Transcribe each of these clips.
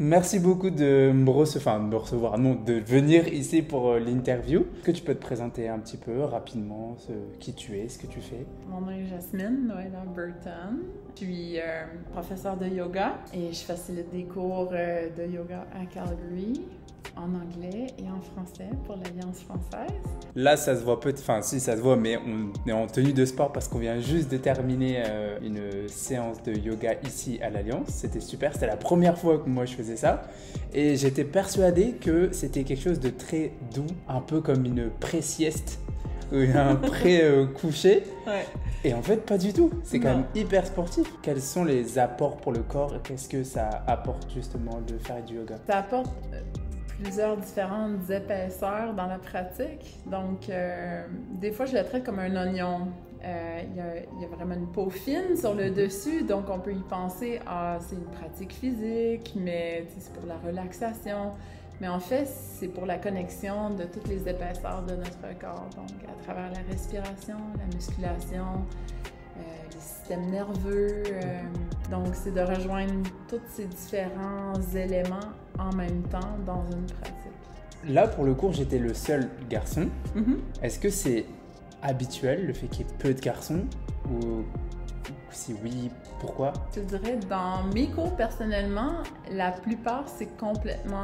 Merci beaucoup de me recevoir, enfin de me recevoir, non, de venir ici pour l'interview. Est-ce que tu peux te présenter un petit peu rapidement qui tu es, ce que tu fais? Mon nom est Jasmine Noëlla Burton. Je suis professeure de yoga et je facilite des cours de yoga à Calgary en anglais et en français pour l'Alliance française. Là, ça se voit peu, enfin si ça se voit, mais on est en tenue de sport parce qu'on vient juste de terminer une séance de yoga ici à l'Alliance. C'était super, c'était la première fois que moi je faisais ça et j'étais persuadé que c'était quelque chose de très doux, un peu comme une pré-sieste ou un pré-coucher. Ouais. Et en fait, pas du tout. C'est quand Non. même hyper sportif. Quels sont les apports pour le corps? Qu'est-ce que ça apporte justement de faire du yoga? Ça apporte plusieurs différentes épaisseurs dans la pratique. Donc, des fois, je le traite comme un oignon. Il y a vraiment une peau fine sur le dessus, donc on peut y penser, c'est une pratique physique, mais c'est pour la relaxation. Mais en fait, c'est pour la connexion de toutes les épaisseurs de notre corps, donc à travers la respiration, la musculation, les systèmes nerveux. Donc, c'est de rejoindre tous ces différents éléments en même temps dans une pratique. Là, pour le cours, j'étais le seul garçon. Mm-hmm. Est-ce que c'est habituel le fait qu'il y ait peu de garçons? Ou si oui, pourquoi? Je dirais, dans mes cours, personnellement, la plupart, c'est complètement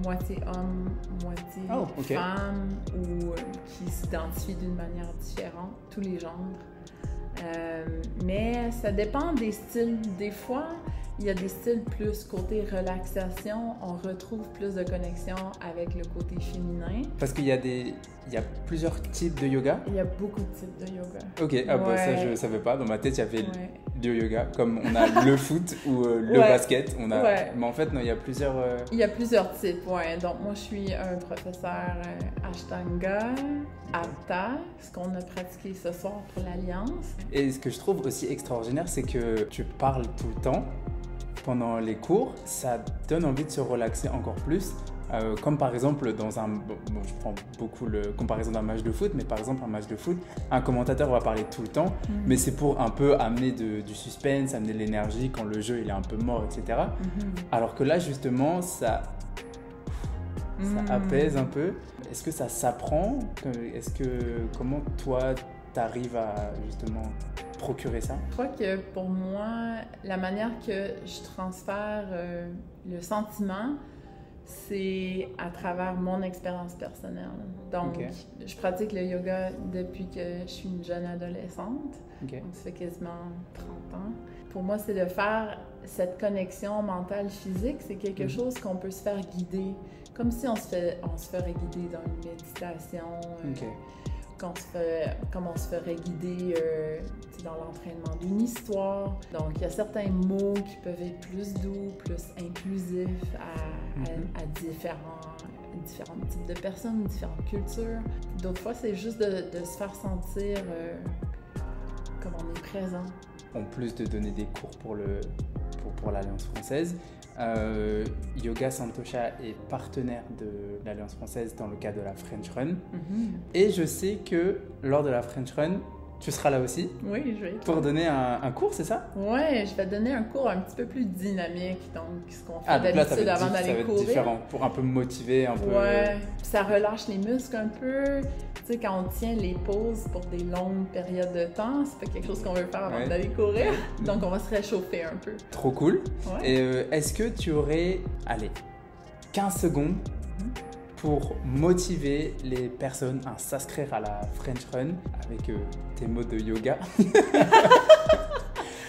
moitié homme, moitié femme, ou qui s'identifient d'une manière différente, tous les genres. Mais ça dépend des styles. Des fois, il y a des styles plus côté relaxation, on retrouve plus de connexion avec le côté féminin. Parce qu'il y a plusieurs types de yoga? Il y a beaucoup de types de yoga. Ok, bah ça je savais pas. Dans ma tête, il y avait le yoga, comme on a le foot ou le basket. Mais en fait, non, il y a plusieurs... Il y a plusieurs types, ouais. Donc moi, je suis un professeur Ashtanga, Hatha, ce qu'on a pratiqué ce soir pour l'Alliance. Et ce que je trouve aussi extraordinaire, c'est que tu parles tout le temps pendant les cours. Ça donne envie de se relaxer encore plus. Comme par exemple dans un... je prends beaucoup la comparaison d'un match de foot, mais par exemple un match de foot, un commentateur va parler tout le temps, mais c'est pour un peu amener du suspense, amener de l'énergie quand le jeu il est un peu mort, etc. Alors que là justement, ça apaise un peu. Est-ce que ça s'apprend? Comment toi, t'arrives à justement procurer ça? Je crois que pour moi, la manière que je transfère le sentiment, c'est à travers mon expérience personnelle. Donc, je pratique le yoga depuis que je suis une jeune adolescente. Donc, ça fait quasiment 30 ans. Pour moi, c'est de faire cette connexion mentale-physique. C'est quelque chose qu'on peut se faire guider. Comme si on se ferait guider dans une méditation. Comme on se ferait guider dans l'entraînement d'une histoire. Donc, il y a certains mots qui peuvent être plus doux, plus inclusifs à différents types de personnes, différentes cultures. D'autres fois, c'est juste de se faire sentir comme on est présent. En plus de donner des cours pour l'Alliance française, Yoga Santosha est partenaire de l'Alliance française dans le cadre de la French Run. Et je sais que lors de la French Run, tu seras là aussi. Oui, je vais. Pour donner un cours, c'est ça? Oui, je vais donner un cours un petit peu plus dynamique, donc ce qu'on fait donc là, d'habitude avant d'aller courir. Ça va être différent, pour un peu motiver, un peu... Ouais, ça relâche les muscles un peu. Tu sais, quand on tient les pauses pour des longues périodes de temps, c'est pas quelque chose qu'on veut faire avant d'aller courir. Donc, on va se réchauffer un peu. Trop cool. Et est-ce que tu aurais, 15 secondes pour motiver les personnes à s'inscrire à la French Run avec tes mots de yoga?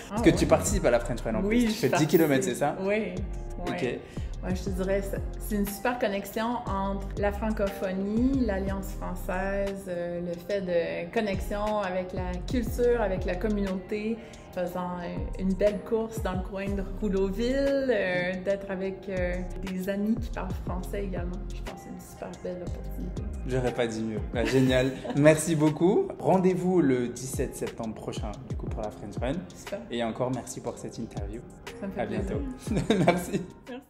Parce que tu participes à la French Run en plus. Tu fais 10 km, c'est ça? Oui. Ouais, je te dirais, c'est une super connexion entre la francophonie, l'Alliance française, le fait de connexion avec la culture, avec la communauté, faisant une belle course dans le coin de Rouleauville, d'être avec des amis qui parlent français également. Je pense que c'est une super belle opportunité. J'aurais pas dit mieux. Génial. Merci beaucoup. Rendez-vous le 17 septembre prochain, du coup, pour la French Run. Super. Et encore, merci pour cette interview. Ça me fait À plaisir. bientôt. Merci. Merci.